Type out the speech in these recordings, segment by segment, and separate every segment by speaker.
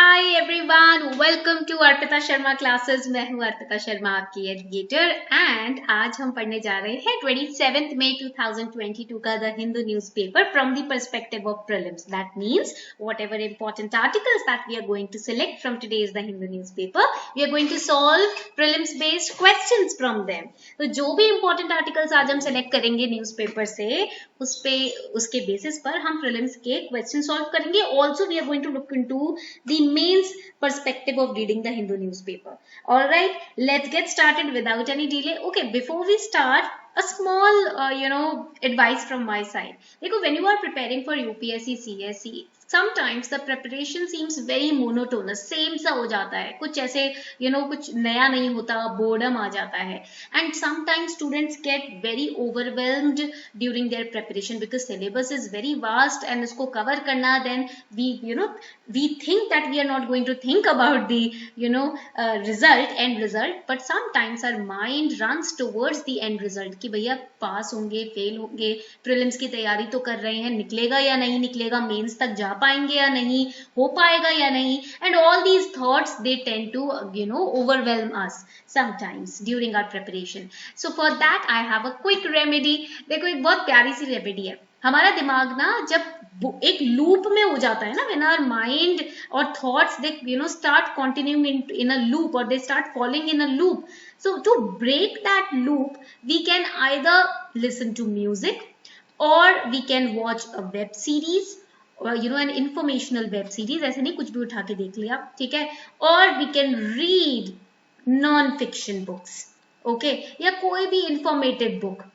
Speaker 1: Hi everyone, welcome to Arpita Sharma classes. मैं हूं अर्पिता शर्मा, आपकी एजुकेटर। एंड आज हम पढ़ने जा रहे हैं 27 मई 2022 का the Hindu newspaper from the perspective of prelims. That means whatever important articles that we are going to select from today's the Hindu newspaper, we are going to solve prelims based questions from them. तो जो भी important articles आज हम select करेंगे newspaper से, उसके basis पर हम प्रीलिम्स के क्वेश्चन सॉल्व करेंगे. Also we are going to look into the mains perspective of reading the Hindu newspaper. All right, let's get started without any delay. Okay, before we start, a small advice from my side. देखो, when you are preparing for UPSC CSE, sometimes the preparation seems very monotonous, same सा हो जाता है, कुछ ऐसे कुछ नया नहीं होता, boredom आ जाता है. And sometimes students get very overwhelmed during their preparation because syllabus is very vast and इसको cover करना, then we think that we are not going to think about the end result, but sometimes our mind runs towards the end result कि भैया पास होंगे, fail होंगे, prelims की तैयारी तो कर रहे हैं, निकलेगा या नहीं निकलेगा, मेंस तक जा पाएंगे या नहीं, हो पाएगा या नहीं. And all these thoughts they tend to overwhelm us sometimes during our preparation. So for that I have a quick remedy. देखो, एक बहुत प्यारी सी रेमेडी है. हमारा दिमाग ना जब एक लूप में हो जाता है ना, when our mind or thoughts they start continuing in a loop or they start falling in a loop. So to break that loop, we can either listen to music or we can watch a web series or an informational web series. ऐसे नहीं कुछ भी उठा के देख लिया, ठीक है. or we can read non fiction books, okay, या कोई भी informative book.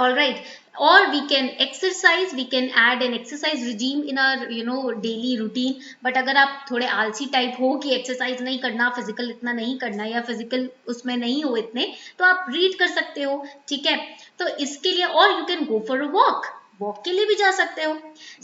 Speaker 1: All right, or we can exercise, we can add an exercise regime in our daily routine. but अगर आप थोड़े आलसी टाइप हो कि एक्सरसाइज नहीं करना, फिजिकल इतना नहीं करना या फिजिकल उसमें नहीं हो इतने, तो आप रीड कर सकते हो, ठीक है. तो इसके लिए, और you can go for a walk के लिए भी जा सकते हो.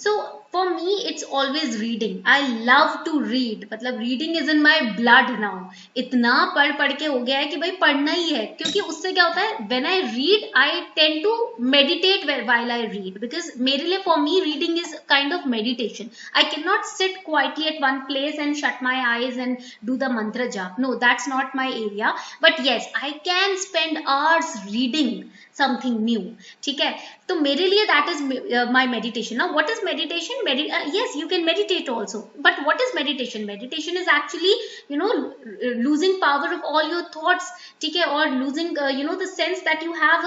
Speaker 1: So for me it's always reading. I love to read, मतलब reading is in my blood now. इतना पढ़ के हो गया है कि भाई पढ़ना ही है, क्योंकि उससे क्या होता है, when I read I tend to meditate while I read, because मेरे लिए, for me, reading is kind of meditation. I can not sit quietly at one place and shut my eyes and do the mantra jaap. No, that's not my area. But yes, I can spend hours reading something new, ठीक है. तो मेरे लिए that is my meditation. Now what is meditation? Yes, you can meditate also, but what is meditation? Meditation is actually losing power of all your thoughts, ठीक है, or losing the sense that you have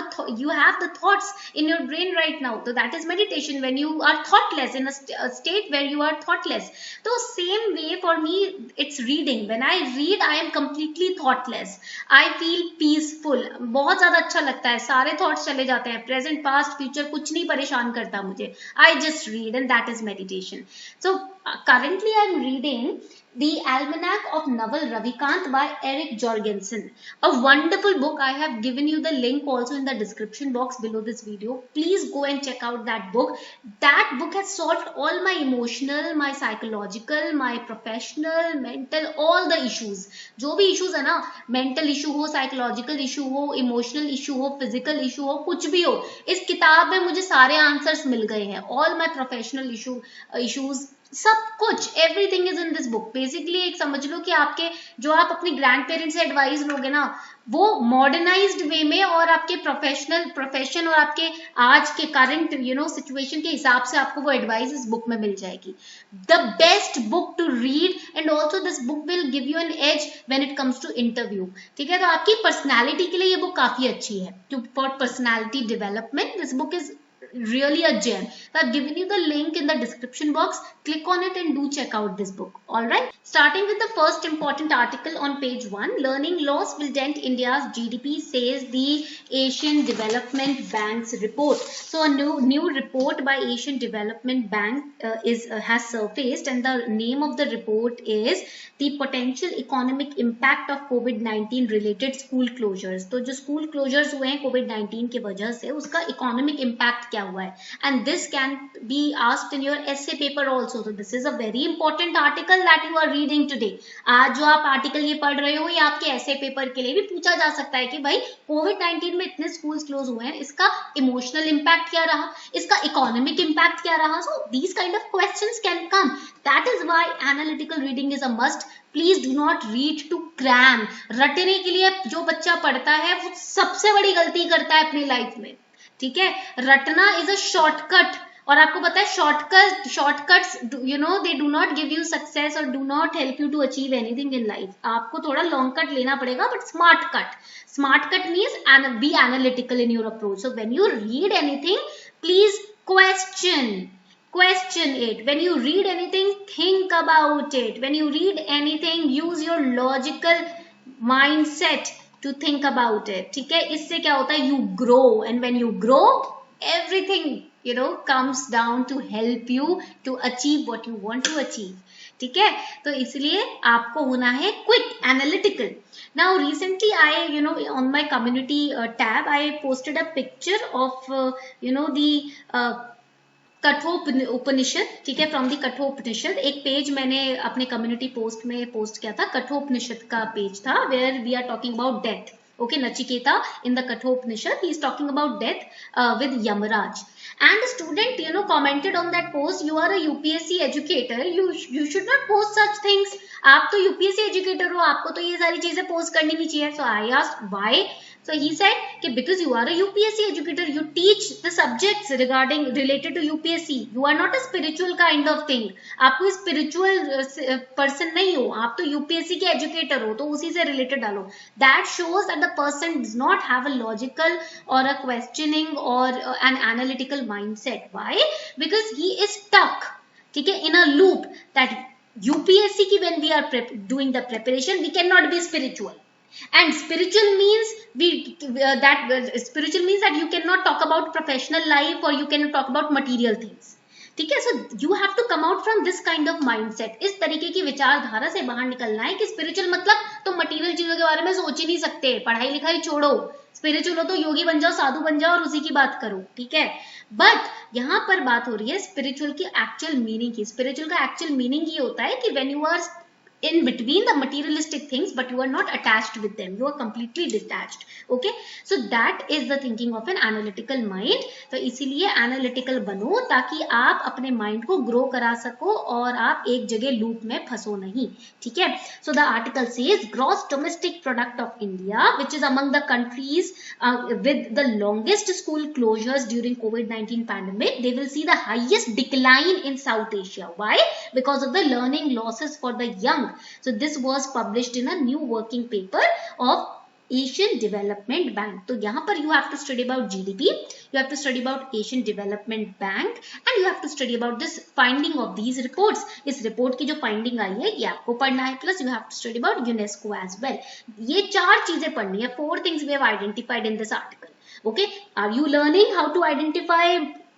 Speaker 1: the thoughts in your brain right now. So that is meditation, when you are thoughtless, in a state where you are thoughtless. So same way for me it's reading. When I read I am completely thoughtless. I feel peaceful. बहुत ज्यादा अच्छा लगता है, सारे thoughts चले जाते हैं, present past future कुछ नहीं परेशान करता मुझे. I just read and that is meditation. So currently I am reading the Almanac of Naval Ravikant by Eric Jorgensen, a wonderful book. I have given you the link also in the description box below this video. Please go and check out that book. That book has solved all my emotional, my psychological, my professional, mental, all the issues. जो भी issues है ना, mental issue हो, psychological issue हो, emotional issue हो, physical issue हो, कुछ भी हो, इस किताब में मुझे सारे answers मिल गए हैं. All my professional issues, सब कुछ, everything is in this book. Basically एक समझ लो कि आपके जो आप अपने ग्रैंड पेरेंट्स से एडवाइस लोगे ना, वो मॉडर्नाइज्ड वे में और आपके प्रोफेशन और आपके आज के करंट सिचुएशन के हिसाब से आपको वो एडवाइस इस बुक में मिल जाएगी. The best book to read, and also this book will give you an edge when it comes to interview, ठीक है. तो आपकी पर्सनैलिटी के लिए ये बुक काफी अच्छी है. For personality development this book is really a gem. So I've given you the link in the description box. Click on it and do check out this book. All right, starting with the first important article on page 1. Learning loss will dent India's GDP, says the Asian Development Bank's report. So a new report by Asian Development Bank has surfaced, and the name of the report is the potential economic impact of COVID-19 related school closures. तो जो school closures हुए हैं COVID-19 की वजह से, उसका economic impact क्या हुआ है, and this can be asked in your essay paper also. तो this is a very important article that you are reading today. आज जो आप आर्टिकल ये पढ़ रहे हो, ये आपके एसे पेपर के लिए भी पूछा जा सकता है कि भाई कोविड-19 में इतने स्कूल्स क्लोज हुए हैं, इसका इमोशनल इम्पैक्ट क्या रहा, इसका इकोनॉमिक इम्पैक्ट क्या रहा. So these kind of questions can come. That is why analytical reading is a must. Please do not read to cram. रटने के लिए जो बच्चा पढ़ता है वो सबसे बड़ी गलती करता है अपनी लाइफ में. ठीक है, रटना इज अ शॉर्टकट, और आपको पता है shortcuts you know they do not give you success और do not help you to achieve anything in life. आपको थोड़ा लॉन्ग कट लेना पड़ेगा, but smart cut means be analytical in your approach. So when you read anything, please question it. When you read anything, think about it. When you read anything, use your logical mindset to think about it. ठीक है, इससे क्या होता है, you grow, and when you grow, everything comes down to help you to achieve what you want to achieve. ठीक है, तो इसलिए आपको होना है quick, analytical. Now recently I on my community tab I posted a picture of the Kathopanishad. ठीक है, from the Kathopanishad. एक पेज मैंने अपने कम्युनिटी पोस्ट में पोस्ट किया था, कठोपनिषद का पेज था, where we are talking about death. Okay, Nachiketa in the Kathopanishad, he is talking about death with Yamaraj. And a student, commented on that post, you are a UPSC educator, you should not post such things. आप तो UPSC educator हो, आपको तो ये सारी चीजें post करनी भी चाहिए. So I asked why. So he said कि because you are a UPSC educator, you teach the subjects related to UPSC. You are not a spiritual kind of thing. आप कोई spiritual person नहीं हो, आप तो UPSC के educator हो, तो उसी से related डालो. That shows that the person does not have a logical or a questioning or an analytical mindset. Why? Because he is stuck, ठीक है, in a loop that UPSC की when we are doing the preparation, we cannot be spiritual. And spiritual means that you cannot talk about professional life or you cannot talk about material things. ठीक है, so you have to come out from this kind of mindset. इस तरीके की विचारधारा से बाहर निकलना है कि spiritual मतलब तो मटीरियल चीजों के बारे में सोच ही नहीं सकते, पढ़ाई लिखाई छोड़ो, स्पिरिचुअल हो तो योगी बन जाओ, साधु बन जाओ और उसी की बात करो. ठीक है, बट यहाँ पर बात हो रही है स्पिरिचुअल की एक्चुअल मीनिंग की. स्पिरिचुअल का एक्चुअल मीनिंग ये होता है कि when you are in between the materialistic things but you are not attached with them, you are completely detached. Okay, so that is the thinking of an analytical mind. तो इसीलिए analytical बनो ताकि आप अपने mind को grow करा सको और आप एक जगह loop में फंसो नहीं. ठीक है, so the article says gross domestic product of India, which is among the countries with the longest school closures during COVID-19 pandemic, they will see the highest decline in South Asia. Why? Because of the learning losses for the young. So this was published in a new working paper of Asian Development Bank. तो यहाँ पर you have to study about GDP, you have to study about Asian Development Bank, and you have to study about this finding of these reports. इस report की जो finding आई है ये आपको पढ़ना है, plus you have to study about UNESCO as well. ये 4 चीजें पढ़नी है. 4 things we have identified in this article. Okay, are you learning how to identify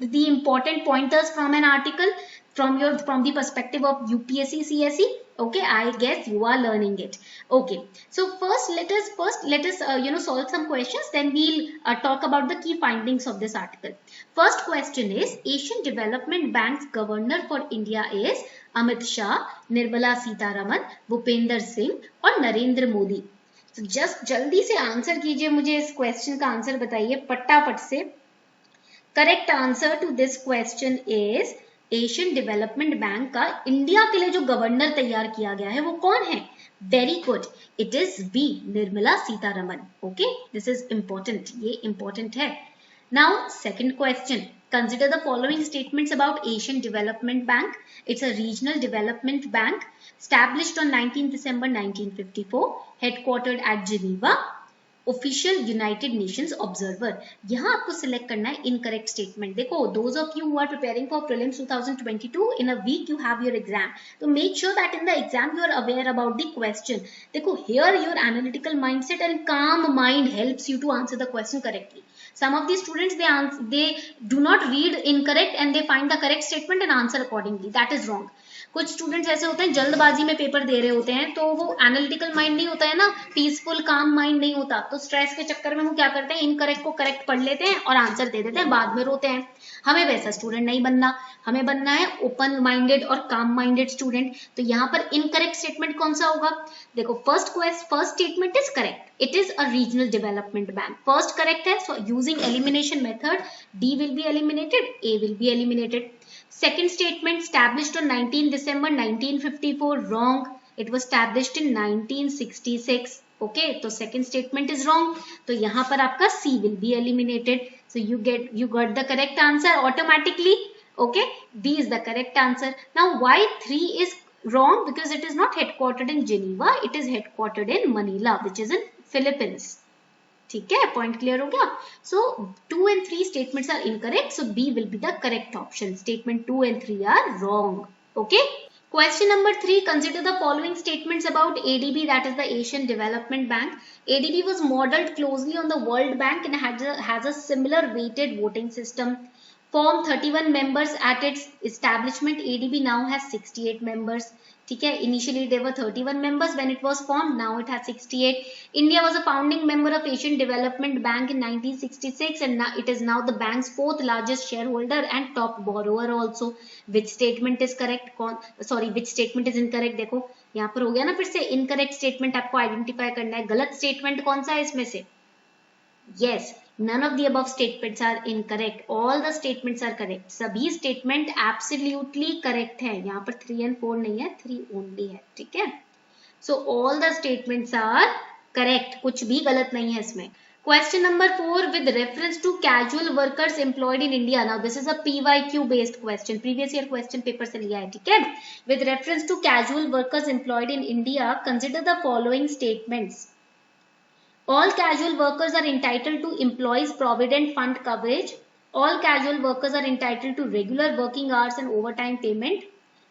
Speaker 1: the important pointers from an article from the perspective of UPSC CSE? Okay, I guess you are learning it. Okay, so first let us solve some questions, then we'll talk about the key findings of this article. First question is, Asian Development Bank's governor for India is Amit Shah, Nirmala Sitharaman, Bhupender Singh और नरेंद्र मोदी. तो just जल्दी से answer कीजिए, मुझे इस question का answer बताइए फटाफट से. Correct answer to this question is Asian Development Bank का इंडिया के लिए जो गवर्नर तैयार किया गया है वो कौन है? Very good, it is B, Nirmala Sitharaman. Okay, this is important, ये इंपॉर्टेंट है. Now second question, consider the following statements about Asian Development Bank. It's a regional development bank established on 19 December 1954, headquartered at Geneva. Official United Nations observer. यहाँ आपको select करना है incorrect statement. देखो, those of you who are preparing for prelims 2022, in a week you have your exam, तो make sure that in the exam you are aware about the question. देखो, here your analytical mindset and calm mind helps you to answer the question correctly. Some of the students they do not read incorrect and they find the correct statement and answer accordingly. That is wrong. कुछ students ऐसे होते हैं जल्दबाजी में paper दे रहे होते हैं, तो वो एनालिटिकल माइंड नहीं होता है ना, पीसफुल काम माइंड नहीं होता, तो स्ट्रेस के चक्कर में वो क्या करते हैं, इनकरेक्ट को करेक्ट पढ़ लेते हैं और आंसर दे देते हैं, बाद में रोते हैं। हमें वैसा स्टूडेंट नहीं बनना, हमें बनना है ओपन माइंडेड और काम माइंडेड स्टूडेंट। तो यहाँ पर इनकरेक्ट स्टेटमेंट कौन सा होगा, देखो first statement is correct, it is a regional development bank, first correct है, so using elimination method D will be eliminated, A will be eliminated. Second statement, established on 19 December 1954, wrong, it was established in 1966. okay, तो second statement is wrong, तो यहाँ पर आपका C will be eliminated, so you got the correct answer automatically. okay, D is the correct answer. Now why 3 is wrong, because it is not headquartered in Geneva, it is headquartered in Manila, which is in Philippines. ठीक है, point clear हो गया। So 2 and 3 statements are incorrect, so B will be the correct option, statement 2 and 3 are wrong. Okay, question number 3, consider the following statements about ADB, that is the Asian Development Bank. ADB was modeled closely on the World Bank and has a similar weighted voting system. Formed 31 members at its establishment, ADB now has 68 members. ठीक है, initially there were 31 members when it was formed, now it has 68. India was a founding member of Asian Development Bank in 1966 and now it is now the bank's 4th largest shareholder and top borrower also. Which statement is correct? Which statement is incorrect? देखो यहाँ पर हो गया ना, फिर से incorrect statement आपको identify करना है, गलत statement कौन सा है इसमें से? Yes, none of the above statements are incorrect. All the statements are correct. सभी statement absolutely correct है. यहाँ पर 3 and 4 नहीं है, 3 only है. ठीक है? So all the statements are correct. कुछ भी गलत नहीं है इसमें. Question number 4, with reference to casual workers employed in India. Now this is a PYQ based question. Previous year question paper से लिया है. ठीक है? With reference to casual workers employed in India, consider the following statements. All casual workers are entitled to employees provident fund coverage. All casual workers are entitled to regular working hours and overtime payment.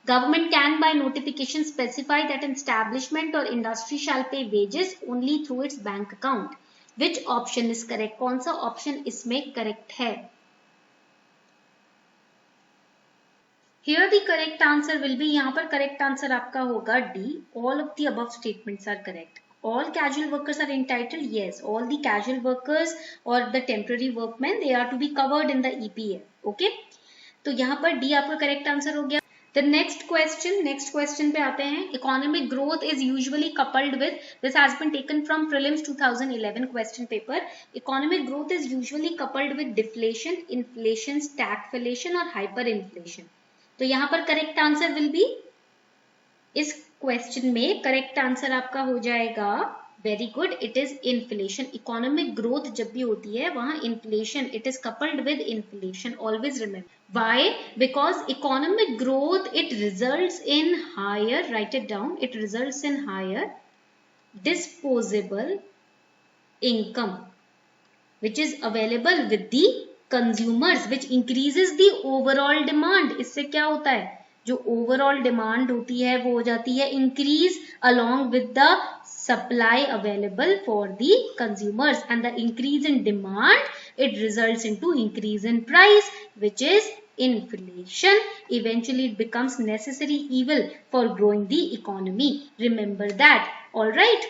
Speaker 1: Government can by notification specify that an establishment or industry shall pay wages only through its bank account. Which option is correct? कौन सा option इसमें correct है? Here the correct answer will be, यहाँ पर correct answer आपका होगा D. All of the above statements are correct. All casual workers are entitled, yes, all the casual workers or the temporary workmen, they are to be covered in the EPF. okay, तो यहाँ पर D आपका correct answer हो गया। The next question पे आते हैं। Economic growth is usually coupled with, this has been taken from prelims 2011 question paper. Economic growth is usually coupled with deflation, inflation, stagflation और hyperinflation. तो यहाँ पर correct answer will be, इस question में correct answer आपका हो जाएगा, very good, it is inflation. Economic growth जब भी होती है वहां inflation, it is coupled with inflation, always remember. Why? Because economic growth it results in higher, right it down, it results in higher disposable income which is available with the consumers, which increases the overall demand. इससे क्या होता है, जो overall demand होती है वो हो जाती है increase along with the supply available for the consumers, and the increase in demand it results into increase in price which is inflation. Eventually it becomes necessary evil for growing the economy. Remember that. All right.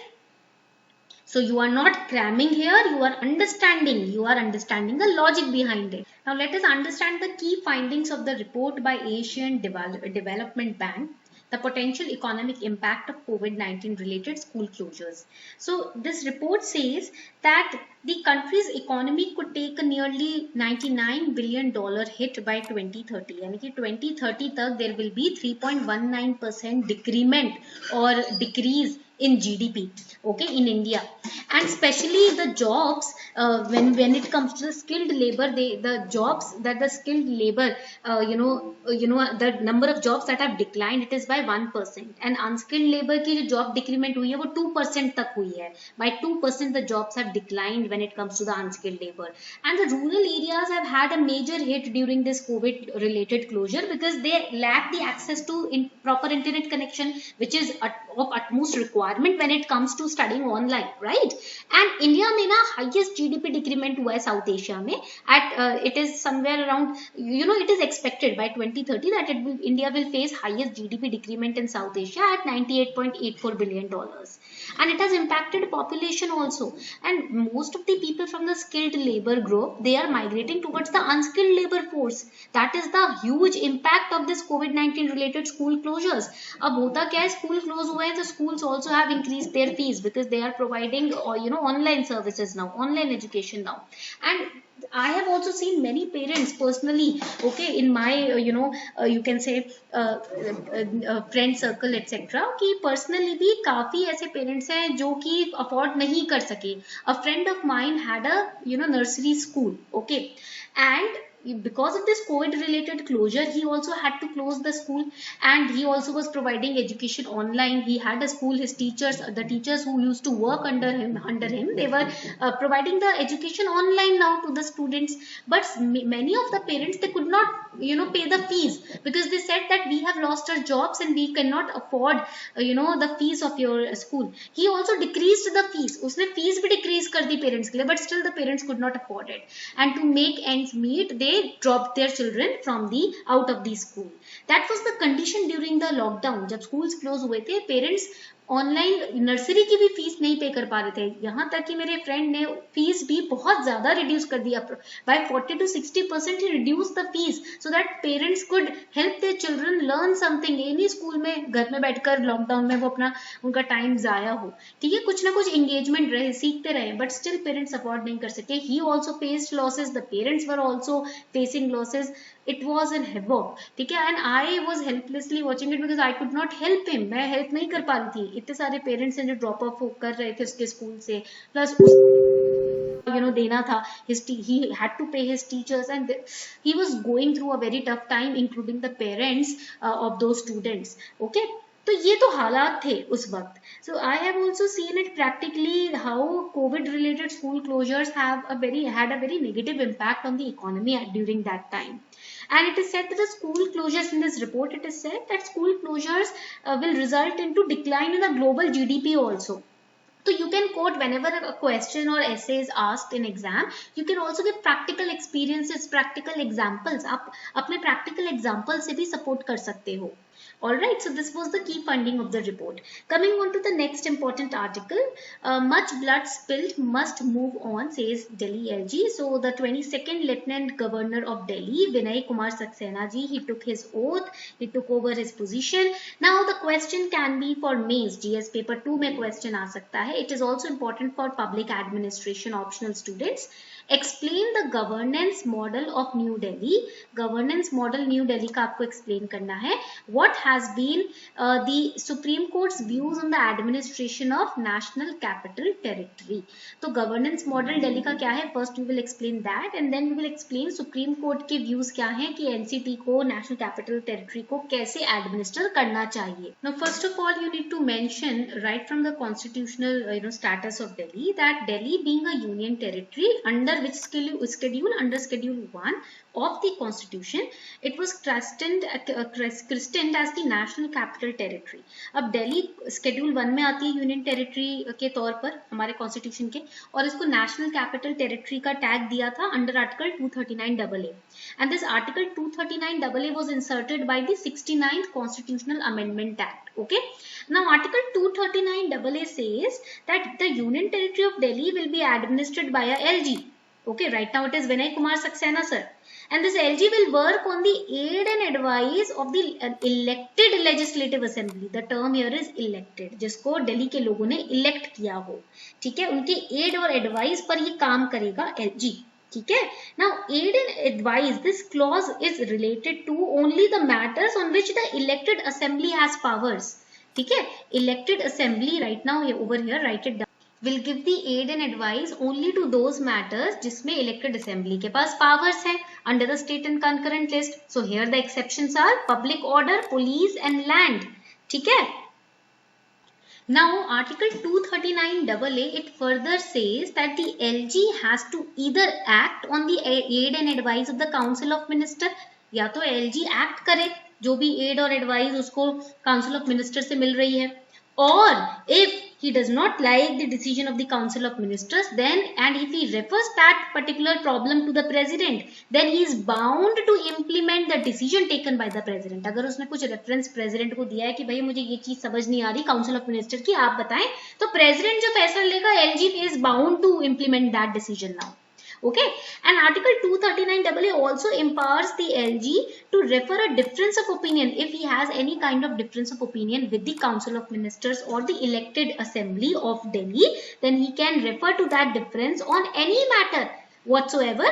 Speaker 1: So you are not cramming here, you are understanding the logic behind it. Now let us understand the key findings of the report by Asian Development Bank, the potential economic impact of COVID-19 related school closures. So this report says that the country's economy could take a nearly $99 billion hit by 2030. यानी कि 2030 तक there will be 3.19% decrement or decrease in GDP, okay, in India, and especially the jobs, when it comes to the skilled labor, the jobs that the skilled labor, the number of jobs that have declined, it is by 1%, and unskilled labor की जो job decrement हुई है वो 2% तक हुई है, by 2% the jobs have declined when it comes to the unskilled labor, and the rural areas have had a major hit during this COVID related closure because they lack the access to proper internet connection, which is of utmost requirement environment when it comes to studying online, right? And India में ना highest GDP decrement हुआ है South Asia में at it is somewhere around, it is expected by 2030 that India will face highest GDP decrement in South Asia at $98.84 billion, and it has impacted population also. And most of the people from the skilled labor group, they are migrating towards the unskilled labor force. That is the huge impact of this COVID-19 related school closures. अब होता क्या है, school close हुए हैं तो schools also have increased their fees because they are providing online services now, online education now. And I have also seen many parents personally, okay, in my you can say friend circle etc, कि personally भी काफी ऐसे parents हैं जो कि afford नहीं कर सके. A friend of mine had a nursery school, okay, and because of this COVID related closure, he also had to close the school, and he also was providing education online. He had a school, his teachers, the teachers who used to work under him, they were providing the education online now to the students. But many of the parents, they could not pay the fees because they said that we have lost our jobs and we cannot afford the fees of your school. He also decreased the fees, उसने fees भी decrease कर दी parents के लिए, but still the parents could not afford it, and to make ends meet they dropped their children from the out of the school. That was the condition during the lockdown. जब schools close हुए थे, parents online nursery की भी fees नहीं पे कर पा रहे थे. यहाँ तक कि मेरे फ्रेंड ने फीस भी बहुत ज्यादा रिड्यूस कर दिया, बाय 40 to 60% ही reduce the fees, so that parents could help their children learn something. ये नहीं स्कूल में घर में बैठकर लॉकडाउन में वो अपना उनका टाइम जाया हो, ठीक है, कुछ ना कुछ एंगेजमेंट रहे, सीखते रहे, बट स्टिल पेरेंट्स अफोर्ड नहीं कर सके. He also faced losses, the parents were also facing losses. It was in havoc, ठीक है, and I was helplessly watching it because I could not help him. मैं help नहीं कर पा रही थी. इतने सारे पेरेंट्स हैं जो ड्रॉप ऑफ कर रहे थे उसके स्कूल से, प्लस देना था. He had to pay his teachers and he was going through a very tough time, including the parents of those students. Okay, तो ये तो हालात थे उस वक्त. So I have also seen it practically how COVID related school closures had a very negative impact on the economy during that time. And it is said that the school closures, in this report it is said that school closures will result into decline in the global GDP also. So you can quote whenever a question or essay is asked in exam, you can also give practical experiences, practical examples. आप अपने practical examples से भी support कर सकते हो. Alright, so this was the key finding of the report. Coming on to the next important article, much blood spilled, must move on, says Delhi LG. So the 22nd Lieutenant Governor of Delhi, Vinay Kumar Saxena ji, he took his oath, he took over his position. Now the question can be for mains, GS paper 2 में question आ सकता है. It is also important for public administration optional students. Explain the governance model of New Delhi. Governance model New Delhi का आपको explain करना है. What has been the Supreme Court's views on the administration of National Capital Territory. तो governance model Delhi का क्या है? First we will explain that and then we will explain Supreme Court के views क्या हैं कि NCT को National Capital Territory को कैसे administer करना चाहिए. Now first of all you need to mention right from the constitutional status of Delhi that Delhi being a union territory under which schedule under schedule 1 of the constitution, it was christened as the national capital territory. अब Delhi schedule 1 में आती है union territory के तौर पर हमारे constitution के, और इसको नेशनल कैपिटल टेरिटरी का टैग दिया था under article 239AA, and this article 239AA was inserted by the 69th constitutional amendment act. Okay, now article 239AA says that the union territory of Delhi will be administered by a LG. Okay, right now it is Vinay Kumar Saxena sir, and this LG will work on the aid and advice of the elected legislative assembly. The term here is elected, जिसको दिल्ली के लोगों ने elect किया हो, ठीक है, उनके aid और advice पर ये काम करेगा LG. ठीक है. Now aid and advice, this clause is related to only the matters on which the elected assembly has powers. ठीक है, elected assembly right now over here, write it down, will give the aid and advice only to those matters जिसमें elected assembly के पास powers हैं under the state and concurrent list. So here the exceptions are public order, police and land. ठीक है. Now article 239AA, it further says that the LG has to either act on the aid and advice of the council of minister, या तो LG act करे जो भी aid और advice उसको council of minister से मिल रही है, or if he does not like the decision of the Council of Ministers, then and if he refers that particular problem to the president, then he is bound to implement the decision taken by the president. अगर उसने कुछ reference president को दिया है कि भाई मुझे ये चीज समझ नहीं आ रही काउंसिल ऑफ मिनिस्टर की, आप बताएं, तो प्रेसिडेंट जो फैसला लेगा LG is bound to implement that decision now. Okay, and Article 239AA also empowers the LG to refer a difference of opinion if he has any kind of difference of opinion with the Council of Ministers or the elected assembly of Delhi. Then he can refer to that difference on any matter whatsoever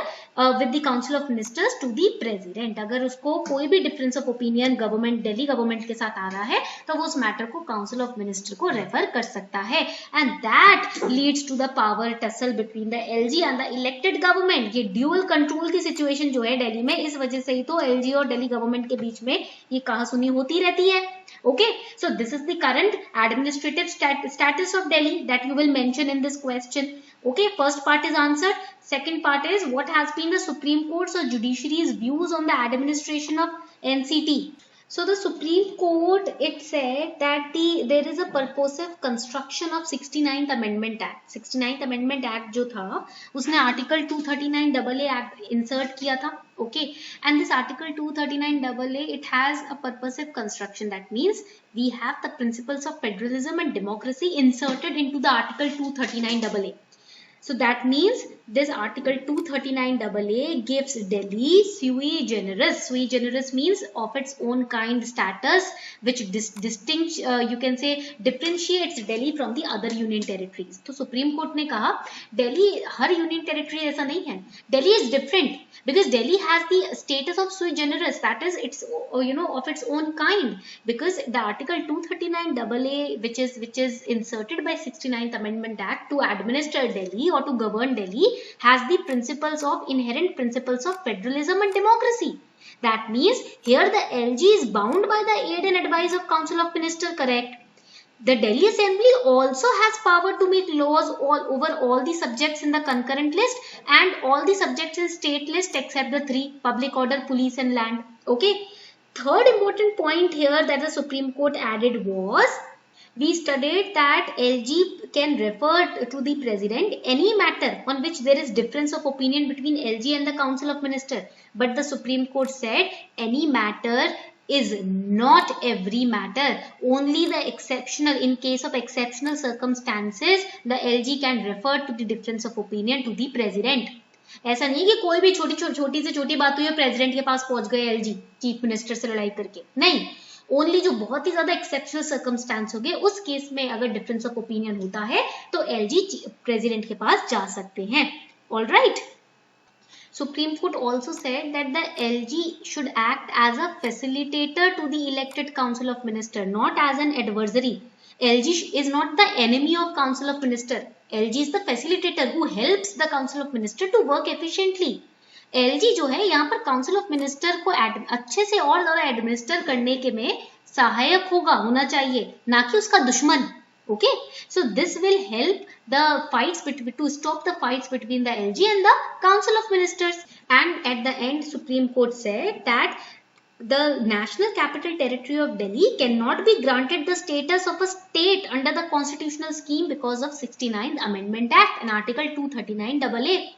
Speaker 1: with the Council of Ministers to the President. अगर उसको कोई भी difference of opinion government Delhi government के साथ आ रहा है तो वो उस मैटर को काउंसिल ऑफ मिनिस्टर को रेफर कर सकता है, and that leads to the power tussle between the LG and the elected government. ये ड्यूअल कंट्रोल की सिचुएशन जो है दिल्ली में, इस वजह से ही तो एलजी और दिल्ली गवर्नमेंट के बीच में ये कहासुनी होती रहती है. Okay, so this is the current administrative status of Delhi that you will mention in this question. Okay, first part is answered. Second part is what has been the Supreme Court's or judiciary's views on the administration of NCT. So the Supreme Court, it said that there is a purposive construction of 69th Amendment Act. 69th Amendment Act जो था उसने Article 239AA Act insert किया था. Okay, and this Article 239AA, it has a purposive construction. That means we have the principles of federalism and democracy inserted into the Article 239AA. So that means this Article 239AA gives Delhi sui generis. Sui generis means of its own kind status, which you can say differentiates Delhi from the other union territories. तो Supreme Court ने कहा Delhi हर union territory ऐसा नहीं है. Delhi is different because Delhi has the status of sui generis, that is its of its own kind, because the Article 239AA which is inserted by 69th Amendment Act to administer Delhi or to govern Delhi has the inherent principles of federalism and democracy. That means here the LG is bound by the aid and advice of Council of Ministers, correct? The Delhi Assembly also has power to make laws over all the subjects in the concurrent list and all the subjects in state list except the three: public order, police and land. Okay. Third important point here that the Supreme Court added was, we studied that LG can refer to the President any matter on which there is difference of opinion between LG and the Council of Ministers. But the Supreme Court said any matter is not every matter. Only the exceptional, in case of exceptional circumstances, the LG can refer to the difference of opinion to the President. ऐसा नहीं कि कोई भी छोटी से छोटी बात हुई है प्रेसिडेंट के पास पहुंच गए एलजी चीफ मिनिस्टर से लड़ाई करके, नहीं. ओनली जो बहुत ही ज्यादा एक्सेप्शनल सर्कमस्टांस हो गए उस केस में अगर डिफरेंस ऑफ ओपिनियन होता है तो एलजी प्रेसिडेंट के पास जा सकते हैं. All right. Supreme Court also said that the LG should act as a facilitator to the elected Council of Ministers, not as an adversary. LG is not the enemy of Council of Ministers. LG is the facilitator who helps the Council of Ministers to work efficiently. LG जो है यहाँ पर council of minister को अच्छे से और ज्यादा administer करने के में सहायक होना चाहिए, ना कि उसका दुश्मन. Okay, so this will help the fights to stop the fights between the LG and the Council of Ministers. And at the end, Supreme Court said that the National Capital Territory of Delhi cannot be granted the status of a state under the constitutional scheme because of 69th Amendment Act and Article 239AA.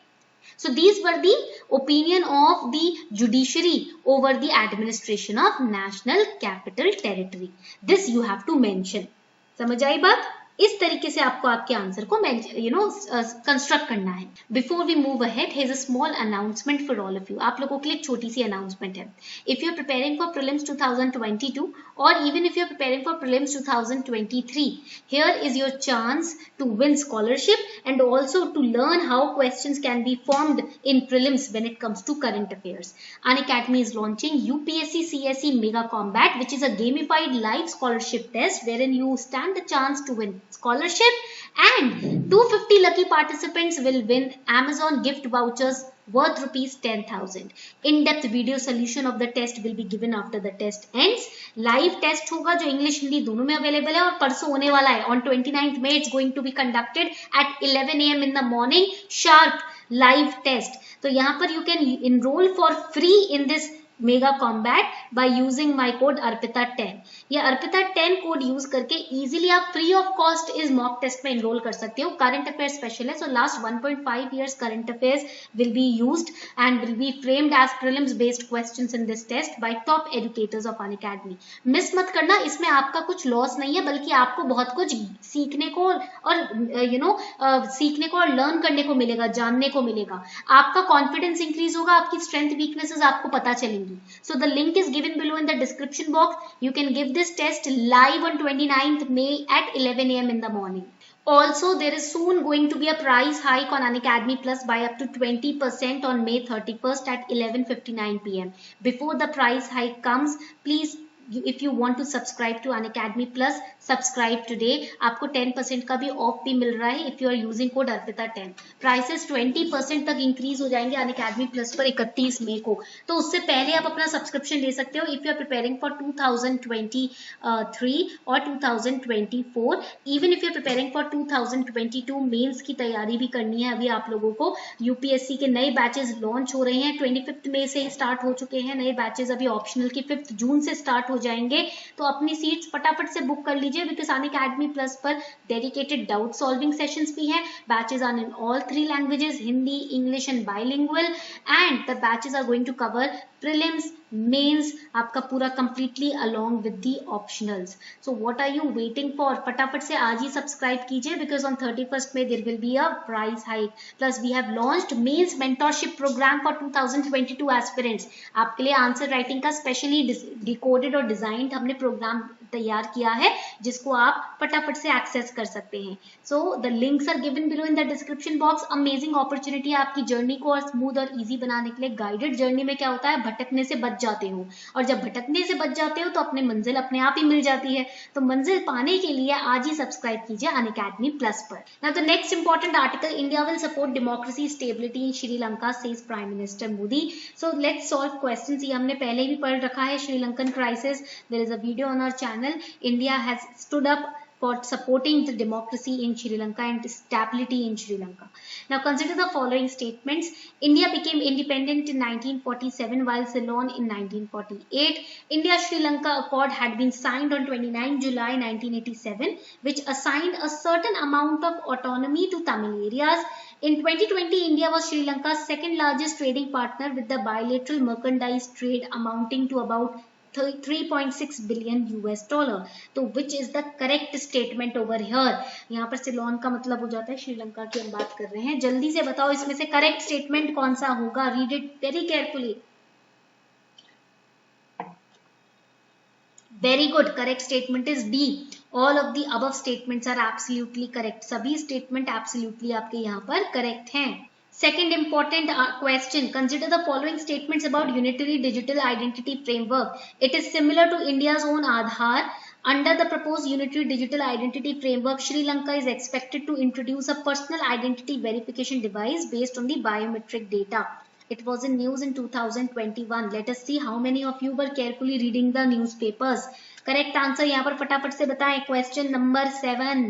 Speaker 1: So these were the opinion of the judiciary over the administration of National Capital Territory. This you have to mention. समझ आई बात? इस तरीके से आपको आपके answer को construct करना है. Before we move ahead, here is a small announcement for all of you. आप लोगों के लिए एक छोटी सी अनाउंसमेंट है. If you are preparing for prelims 2022 और even if you are preparing for prelims 2023, here is your chance to win scholarship and also to learn how questions can be formed in prelims when it comes to current affairs. Unacademy is launching UPSC CSE Mega Combat, which is a gamified live scholarship test wherein you stand the chance to win scholarship, and 250 lucky participants will win Amazon gift vouchers worth ₹10,000. In-depth video solution of the test will be given after the test ends. Live test होगा जो English Hindi दोनों में available है और परसों होने वाला है. On 29th May it's going to be conducted at 11 AM in the morning sharp. Live test. तो यहाँ पर you can enroll for free in this mega combat by using my code अर्पिता10। ये अर्पिता10 कोड यूज करके easily आप free of cost इस mock test में एनरोल कर सकते हो। करंट अफेयर स्पेशल है, so last 1.5 years current affairs will be used and will be framed as prelims based questions in this test by top educators of Unacademy. Miss मत करना, इसमें आपका कुछ लॉस नहीं है, बल्कि आपको बहुत कुछ सीखने को और सीखने को और लर्न करने को मिलेगा, जानने को मिलेगा। आपका कॉन्फिडेंस इंक्रीज होगा, आपकी स्ट्रेंथ वीकनेसेस आपको पता चलेंगी। So the link is given below in the description box. You can give this test live on 29th May at 11 AM in the morning. Also, there is soon going to be a price hike on Unacademy Plus by up to 20% on May 31st at 11:59 PM. Before the price hike comes, please if you want to subscribe to Unacademy Plus, subscribe today. आपको 10% का भी of भी मिल रहा है if you are using code अर्पिता10। Prices 20% तक increase हो जाएंगे Unacademy Plus पर 31 मई को, तो उससे पहले आप अपना सब्सक्रिप्शन ले सकते हो if you are preparing for 2023 और 2024। even if you are preparing for 2022 mains की तैयारी भी करनी है अभी आप लोगों को। यूपीएससी के नए बैचेस लॉन्च हो रहे हैं, 25 मई से ही स्टार्ट हो चुके हैं नए बैचेस, अभी ऑप्शनल की 5 जून से स्टार्ट हो जाएंगे। तो अपनी सीट्स फटाफट से बुक कर लीजिए बिकॉज अनअकैडमी प्लस पर डेडिकेटेड डाउट सॉल्विंग सेशंस भी हैं। Batches are in all 3 languages, Hindi, English and bilingual, and the batches are going to cover prelims, mains, आपका पूरा completely along with the optionals. So what are you waiting for? फटाफट से आज ही subscribe कीजिए because on 31st में there will be a price hike. Plus we have launched mains mentorship program for 2022 aspirants. आपके लिए आंसर राइटिंग का specially decoded और डिजाइन्ड हमने प्रोग्राम तैयार किया है जिसको आप फटाफट से एक्सेस कर सकते हैं। So the links are given below in the description box. Amazing opportunity है आपकी जर्नी को और स्मूथ और इजी बनाने के लिए। गाइडेड जर्नी में क्या होता है, भटकने से बच जाते हो, और जब भटकने से बच जाते हो तो अपने मंजिल अपने आप ही मिल जाती है। तो मंजिल पाने के लिए आज ही सब्सक्राइब कीजिए अनअकैडमी प्लस पर। Now the next important article, India will support democracy stability in Sri Lanka says prime minister Modi. So let's solve questions. ये हमने पहले भी पढ़ रखा है, Sri Lankan crisis. There is a video on our channel. India has stood up for supporting the democracy in Sri Lanka and stability in Sri Lanka. Now consider the following statements. India became independent in 1947 while Ceylon in 1948. India-Sri Lanka Accord had been signed on 29 July 1987, which assigned a certain amount of autonomy to Tamil areas. In 2020, India was Sri Lanka's second largest trading partner with the bilateral merchandise trade amounting to about $3.6 billion US. तो which is the correct statement over here? यहाँ पर सिलोन का मतलब हो जाता है श्रीलंका की हम बात कर रहे हैं। जल्दी से बताओ इसमें से करेक्ट स्टेटमेंट कौन सा होगा? Read it very carefully. Very good, correct statement is D. All of the above statements are absolutely correct. सभी स्टेटमेंट एब्सोल्युटली आपके यहाँ पर करेक्ट हैं। Second important question, consider the following statements about unitary digital identity framework. It is similar to India's own Aadhaar. Under the proposed unitary digital identity framework, Sri Lanka is expected to introduce a personal identity verification device based on the biometric data. It was in news in 2021. Let us see how many of you were carefully reading the newspapers. Correct answer यहाँ पर फटाफट से बताएं। Question number 7.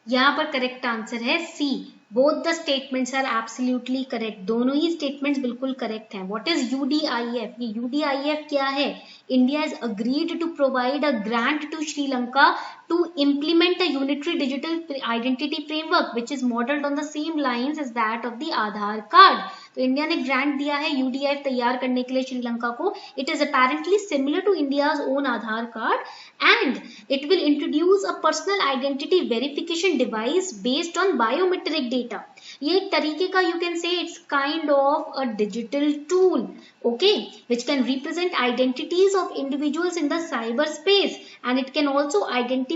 Speaker 1: यहाँ पर correct answer है C. Both the statements are absolutely correct. दोनों ही स्टेटमेंट्स बिल्कुल करेक्ट हैं। What is UDIF? ये यूडीआईएफ क्या है? India is agreed to provide a grant to Sri Lanka to implement a unitary digital identity framework which is modeled on the same lines as that of the Aadhaar card. तो India ने grant दिया है यूडीआईएफ तैयार करने के लिए श्रीलंका को। It is apparently similar to India's own Aadhaar card and it will introduce a personal identity verification device based on biometric data. ये एक तरीके का you can say it's kind of a digital tool, okay, which can represent identities of individuals in the cyberspace and it can also identify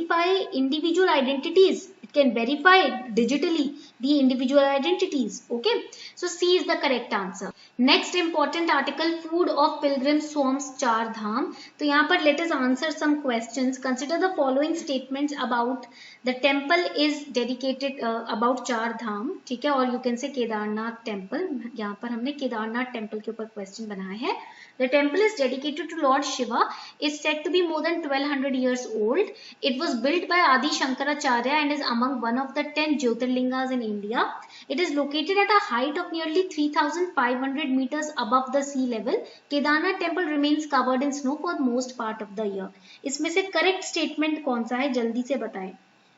Speaker 1: individual identities. It can verify digitally the individual identities. Okay, so C is the correct answer. Next important article, food of pilgrims swarms Char Dham. तो यहाँ पर let us answer some questions. Consider the following statements about the temple is dedicated about Char Dham. ठीक है, और you can say Kedarnath temple. यहाँ पर हमने Kedarnath temple के ऊपर क्वेश्चन बनाया है। The temple is dedicated to Lord Shiva, is said to be more than 1200 years old. It was built by Adi Shankaracharya and is among one of the 10 Jyotirlingas in India. It is located at a height of nearly 3500 meters above the sea level. Kedarnath temple remains covered in snow for most part of the year. इसमें से correct statement कौन सा है, जल्दी से बताएं.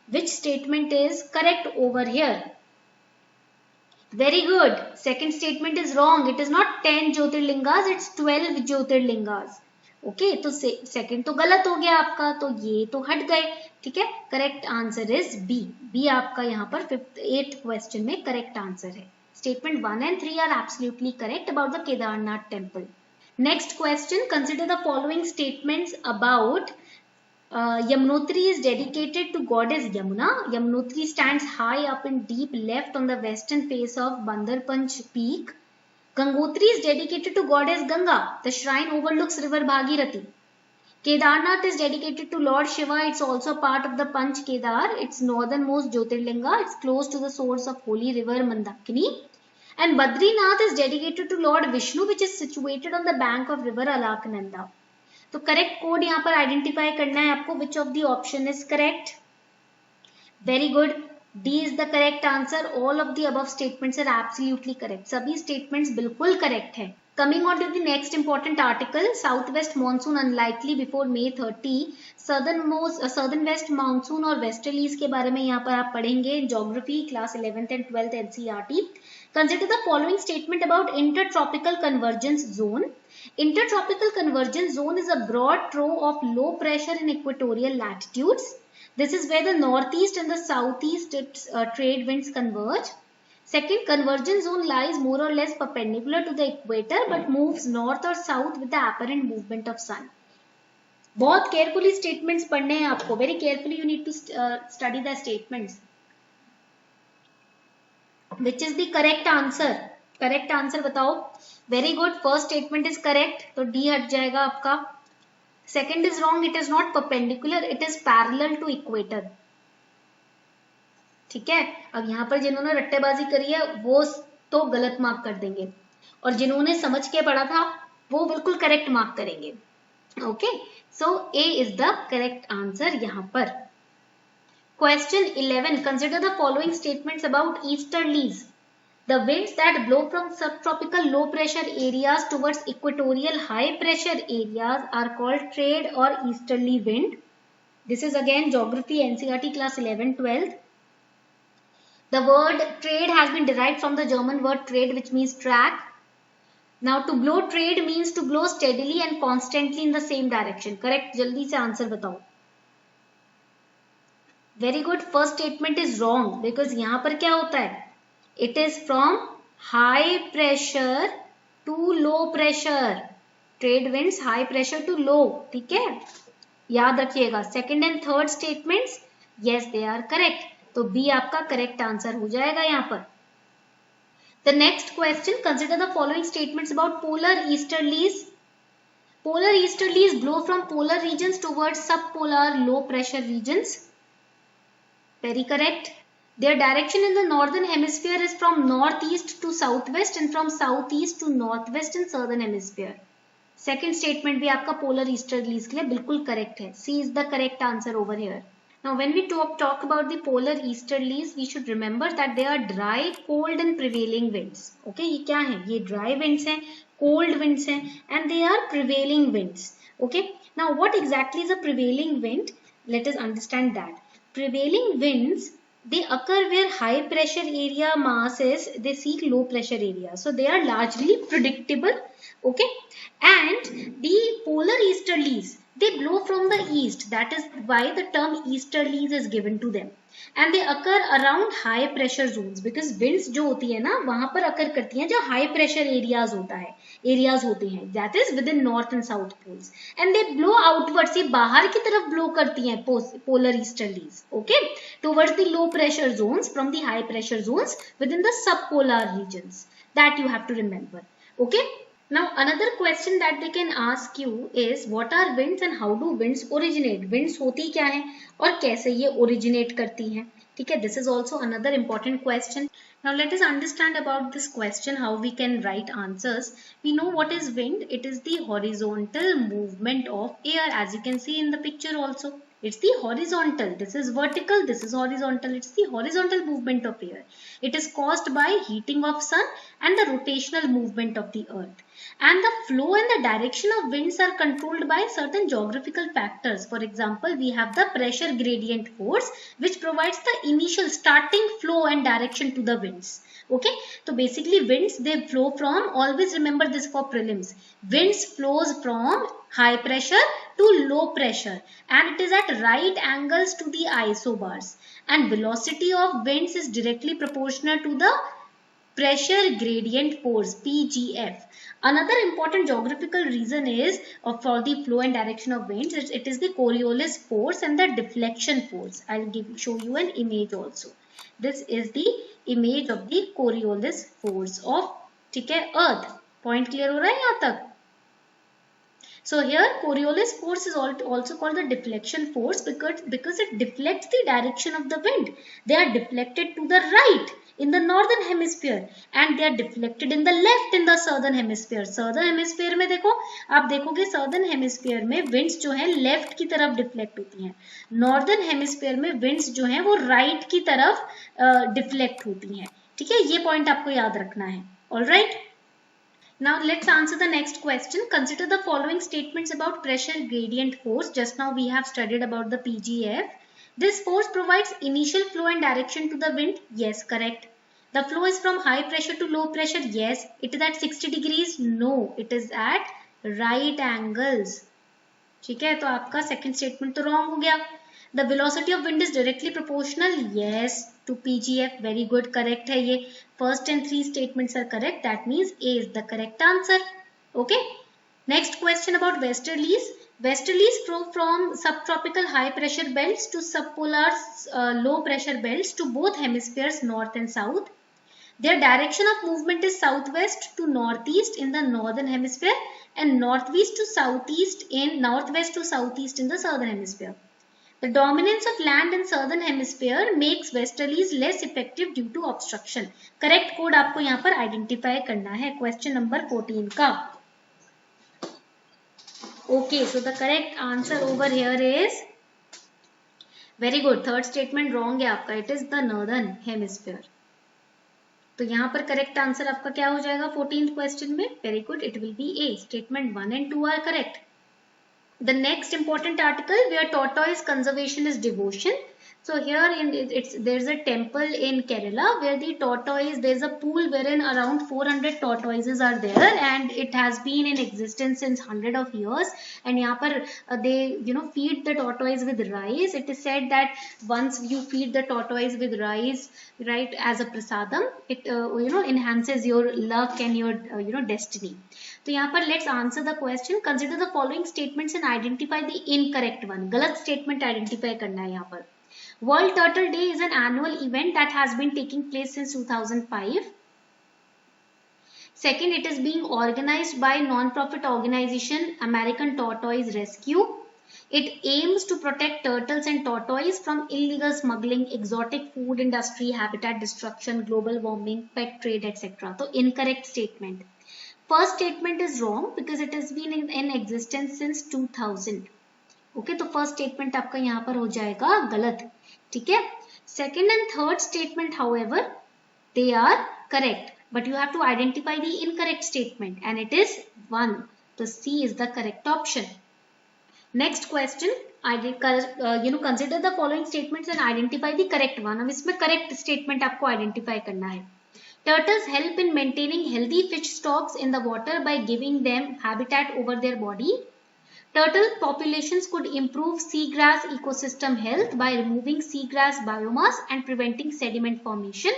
Speaker 1: Which statement is correct over here? Very good. Second statement is wrong. It is not 10 Jyotirlingas, it's 12 Jyotirlingas. Okay, तो second तो गलत हो गया आपका, तो ये तो हट गए. ठीक है, correct answer is B. B आपका यहाँ पर 8th question में correct answer है. Statement 1 and 3 are absolutely correct about the Kedarnath temple. Next question, consider the following statements about Yamunotri is dedicated to goddess Yamuna. Yamunotri stands high up in deep left on the western face of Bandarpanch peak. Gangotri is dedicated to goddess Ganga. The shrine overlooks river Bhagirathi. Kedarnath is dedicated to Lord Shiva. It's also part of the Panch Kedar. It's northernmost Jyotirlinga. It's close to the source of holy river Mandakini. And Badrinath is dedicated to Lord Vishnu, which is situated on the bank of river Alaknanda. तो correct code यहाँ पर identify करना है आपको. Which of the option is correct? Very good, D is the correct answer. All of the above statements are absolutely correct. सभी statements बिल्कुल correct है. Coming on to the next important article, southwest monsoon unlikely before May 30. southern west monsoon और westerlies के बारे में यहाँ पर आप पढ़ेंगे. Geography class 11th and 12th NCERT. Consider the following statement about intertropical convergence zone. Intertropical convergence zone is a broad trough of low pressure in equatorial latitudes. This is where the northeast and the southeast trade winds converge. Second, convergence zone lies more or less perpendicular to the equator but moves north or south with the apparent movement of sun. बहुत carefully statements पढ़ने हैं आपको. Very carefully you need to study the statements. Which is the correct answer? Correct answer बताओ. Very good. First statement is correct. तो D हट जाएगा आपका. Second is wrong. It is not perpendicular. It is parallel to equator. ठीक है. अब यहाँ पर जिन्होंने रट्टेबाजी करी है वो तो गलत मार्क कर देंगे और जिन्होंने समझ के पढ़ा था वो बिल्कुल करेक्ट मार्क करेंगे. Okay, so A is the correct answer यहाँ पर. Question 11, consider the following statements about easterlies. The winds that blow from subtropical low pressure areas towards equatorial high pressure areas are called trade or easterly wind. This is again geography NCERT class 11-12. The word trade has been derived from the German word trade, which means track. Now to blow trade means to blow steadily and constantly in the same direction. Correct? जल्दी से answer बताओ. Very good. First statement is wrong because यहाँ पर क्या होता है? It is from high pressure to low pressure. Trade winds high pressure to low. ठीक है? याद रखिएगा. Second and third statements, yes, they are correct. तो बी आपका करेक्ट आंसर हो जाएगा यहाँ पर. The next question, consider the following statements about polar easterlies. Polar easterlies blow from polar regions towards sub polar low pressure regions. Very correct. Their direction in the northern hemisphere is from northeast to southwest and from southeast to northwest in southern hemisphere. Second statement भी आपका polar easterlies के लिए बिल्कुल correct है. C is the correct answer over here. Now when we talk about the polar easterlies, we should remember that they are dry, cold and prevailing winds. Okay, ये क्या है? ये dry winds हैं, cold winds हैं and they are prevailing winds. Okay, now what exactly is a prevailing wind? Let us understand that. Prevailing winds, they occur where high pressure area masses, they seek low pressure area. So they are largely predictable. Okay, and the polar easterlies, they blow from the east. That is why the term easterlies is given to them. And they occur around high pressure zones because winds जो होती है ना वहां पर occur करती हैं जो high pressure areas होते हैं. That is within north and south poles. And they blow outwards. ये बाहर की तरफ blow करती हैं polar easterlies. Okay, towards the low pressure zones from the high pressure zones within the subpolar regions. That you have to remember. Okay. Now another question that they can ask you is what are winds and how do winds originate? Winds होती क्या हैं और कैसे ये originate करती हैं? ठीक है, this is also another important question. Now let us understand about this question, how we can write answers. We know what is wind. It is the horizontal movement of air, as you can see in the picture also. It's the horizontal. This is vertical, this is horizontal. It's the horizontal movement of air. It is caused by heating of sun and the rotational movement of the earth. And the flow and the direction of winds are controlled by certain geographical factors. For example, we have the pressure gradient force, which provides the initial starting flow and direction to the winds. Okay, so basically winds, they flow from, always remember this for prelims, winds flows from high pressure to low pressure, and it is at right angles to the isobars, and velocity of winds is directly proportional to the pressure gradient force, PGF. Another important geographical reason is for the flow and direction of winds, it is the Coriolis force and the deflection force. I'll show you an image also. This is the image of the Coriolis force of, ठीक है, earth. Point clear हो रहा है यहाँ तक? So here Coriolis force is also called the deflection force because it deflects the direction of the wind. They are deflected to the right in the northern hemisphere and they are deflected in the left in the southern hemisphere. Southern hemisphere में देखो, आप देखोगे southern hemisphere में winds जो है left की तरफ deflect होती हैं. Northern hemisphere में winds जो है वो right की तरफ deflect होती हैं. ठीक है, ये point आपको याद रखना है. All right. Now let's answer the next question. Consider the following statements about pressure gradient force. Just now we have studied about the PGF. This force provides initial flow and direction to the wind. Yes, correct. The flow is from high pressure to low pressure. Yes. It is at 60 degrees. No, it is at right angles. ठीक है, तो आपका second statement तो wrong हो गया. The velocity of wind is directly proportional. Yes, to PGF. Very good, correct है ये. First and three statements are correct. That means A is the correct answer. Okay. Next question about westerlies. Westerlies flow from subtropical high pressure belts to subpolar low pressure belts to both hemispheres, north and south. Their direction of movement is southwest to northeast in the northern hemisphere and northwest to southeast in the southern hemisphere. The dominance of land in southern hemisphere makes westerlies less effective due to obstruction. Correct code आपको यहाँ पर identify करना है. Question number 14 का. Okay, so the correct answer over here is very good. Third statement wrong है आपका. It is the northern hemisphere. तो यहाँ पर correct answer आपका क्या हो जाएगा 14th question में? Very good. It will be A. Statement 1 and 2 are correct. The next important article where tortoise conservation is devotion. So here there's a temple in Kerala where the tortoise, there's a pool wherein around 400 tortoises are there and it has been in existence since hundred of years. And यहाँ पर they feed the tortoise with rice. It is said that once you feed the tortoise with rice, right, as a prasadam, it enhances your luck and your destiny. तो यहाँ पर let's answer the question. Consider the following statements and identify the incorrect one. गलत statement identify करना है यहाँ पर. World Turtle Day is an annual event that has been taking place since 2005. Second, it is being organized by non-profit organization American Tortoise Rescue. It aims to protect turtles and tortoise from illegal smuggling, exotic food industry, habitat destruction, global warming, pet trade, etc. So incorrect statement. First statement is wrong because it has been in existence since 2000. Okay, तो first statement आपका यहाँ पर हो जाएगा गलत. ठीक है. Second and third statement, however, they are correct, but you have to identify the incorrect statement, and it is 1. So C is the correct option. Next question, consider the following statements and identify the correct one. अब इसमें correct statement आपको identify करना है. Turtles help in maintaining healthy fish stocks in the water by giving them habitat over their body. Turtle populations could improve seagrass ecosystem health by removing seagrass biomass and preventing sediment formation.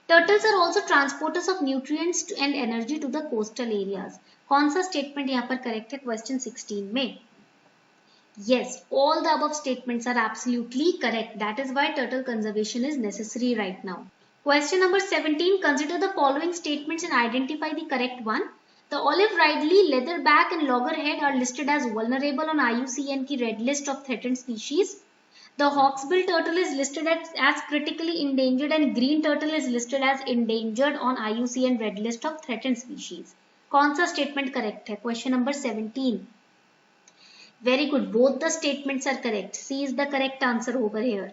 Speaker 1: Turtles are also transporters of nutrients and energy to the coastal areas. कौन सा statement यहाँ पर correct है question 16 में? Yes, all the above statements are absolutely correct. That is why turtle conservation is necessary right now. Question number 17. Consider the following statements and identify the correct one. The olive ridley, leatherback and loggerhead are listed as vulnerable on IUCN की red list of threatened species. The hawksbill turtle is listed as critically endangered and green turtle is listed as endangered on IUCN Red List of Threatened Species. कौन सा statement correct है? Question number 17. Very good. Both the statements are correct. C is the correct answer over here.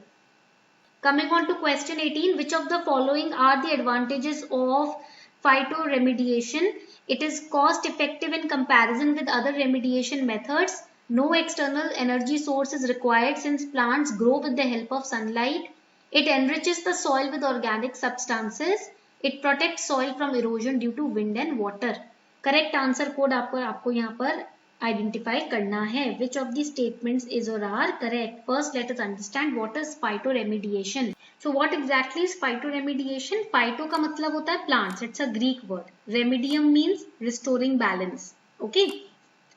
Speaker 1: Coming on to question 18. Which of the following are the advantages of phytoremediation? It is cost effective in comparison with other remediation methods. No external energy source is required since plants grow with the help of sunlight. It enriches the soil with organic substances. It protects soil from erosion due to wind and water. Correct answer code आपको यहाँ पर identify करना है. Which of these statements is or are correct? First, let us understand what is phytoremediation. So, what exactly is phytoremediation? Phyto का मतलब होता है plants. It's a Greek word. Remedium means restoring balance. Okay.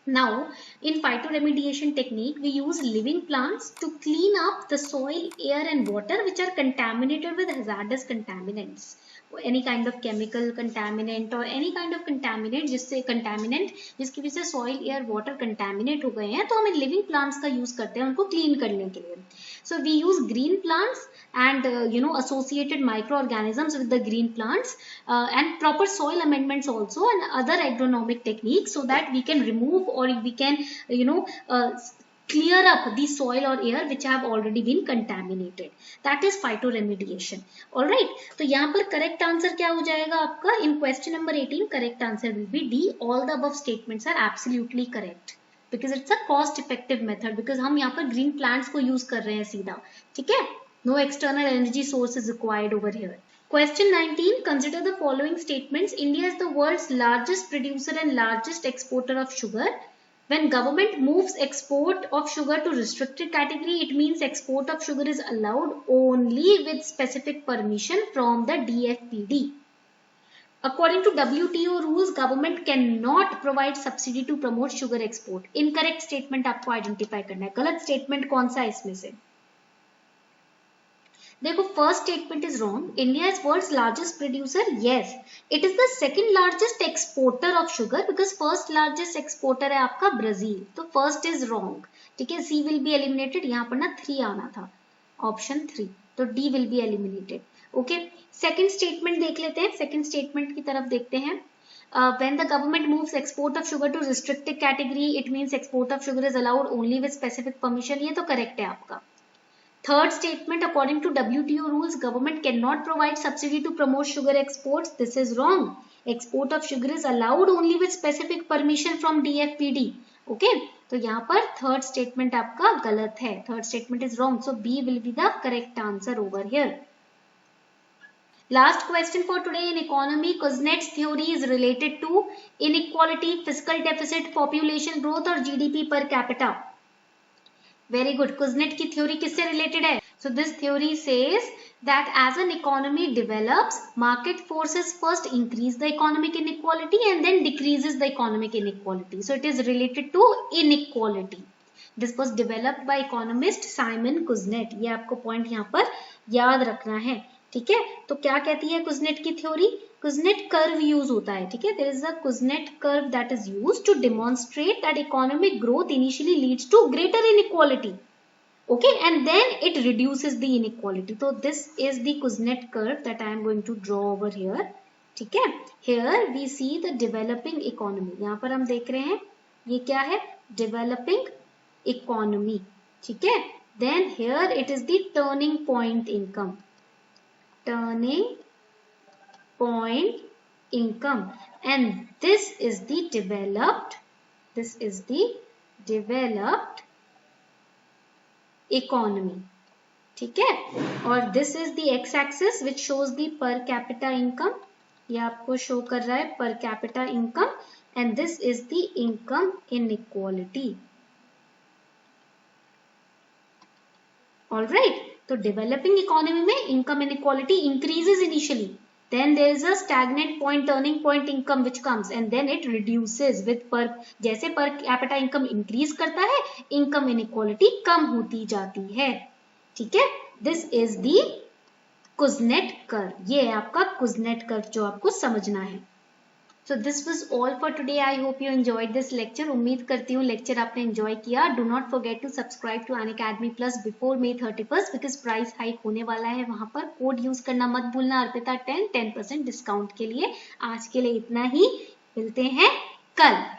Speaker 1: Now, in phytoremediation technique, we use living plants to clean up the soil, air and water which are contaminated with hazardous contaminants. Any kind of chemical contaminant or any kind of contaminant जिसकी वजह से soil, air, water contaminate हो गए हैं, तो हमें living plants का use करते हैं उनको clean करने के लिए. So we use green plants and associated microorganisms with the green plants and proper soil amendments also and other agronomic techniques so that we can remove or we can clear up the soil or air which have already been contaminated. That is phytoremediation. Alright, तो यहाँ पर correct answer क्या हो जाएगा आपका? In question number 18, correct answer will be D. All the above statements are absolutely correct. Because it's a cost effective method. Because हम यहाँ पर green plants को use कर रहे हैं सीधा. ठीक है? No external energy source is required over here. Question 19. Consider the following statements. India is the world's largest producer and largest exporter of sugar. When government moves export of sugar to restricted category, it means export of sugar is allowed only with specific permission from the DFPD. According to WTO rules, government cannot provide subsidy to promote sugar export. Incorrect statement आपको identify करना है. गलत statement कौन सा है इसमें से? देखो, first statement is wrong. India is world's largest producer. Yes, it is the second largest exporter of sugar because first largest exporter है आपका Brazil. तो first is wrong. ठीक है, C will be eliminated. यहाँ पर ना 3 आना था. Option 3. तो D will be eliminated. Okay. Second statement देख लेते हैं. Second statement की तरफ देखते हैं. When the government moves export of sugar to restricted category, it means export of sugar is allowed only with specific permission. ये तो correct है आपका. Third statement, according to WTO rules, government cannot provide subsidy to promote sugar exports. This is wrong. Export of sugar is allowed only with specific permission from DFPD. Okay, तो यहाँ पर third statement आपका गलत है. Third statement is wrong. So B will be the correct answer over here. Last question for today in economy. Kuznets theory is related to inequality, fiscal deficit, population growth or GDP per capita. Very good. Kuznets की theory किससे related है? So this theory says that as an economy develops, market forces first increase the economic inequality and then decreases the economic inequality. So it is related to inequality. This was developed by economist Simon Kuznets. ये आपको point यहाँ पर याद रखना है. ठीक है, तो क्या कहती है कुजनेट की थ्योरी? कुजनेट कर्व यूज होता है. ठीक है, there is a Kuznets curve that is used to demonstrate that economic growth initially leads to greater inequality. Okay, and then it reduces the inequality. So this is the Kuznets curve that I am going to draw over here. ठीक है, here we see the developing economy. यहाँ पर हम देख रहे हैं ये क्या है? Developing economy. ठीक है, then here it is the turning point income. Turning point income, and this is the developed economy. ठीक है, और this is the x axis which shows the per capita income. ये आपको शो कर रहा है per capita income, and this is the income inequality. All right, तो developing economy में income inequality increases initially, then there is a stagnant point, turning point income which comes and then it reduces with per, जैसे per capita income increase करता है, income inequality कम होती जाती है. ठीक है, this is the Kuznets curve. ये है आपका Kuznets curve जो आपको समझना है. So this was all for today. I hope you enjoyed this lecture. उम्मीद करती हूँ लेक्चर आपने एंजॉय किया. Do not forget to subscribe to Unacademy plus before May 31st because price hike होने वाला है. वहां पर कोड यूज करना मत भूलना, अर्पिता 10% डिस्काउंट के लिए. आज के लिए इतना ही, मिलते हैं कल.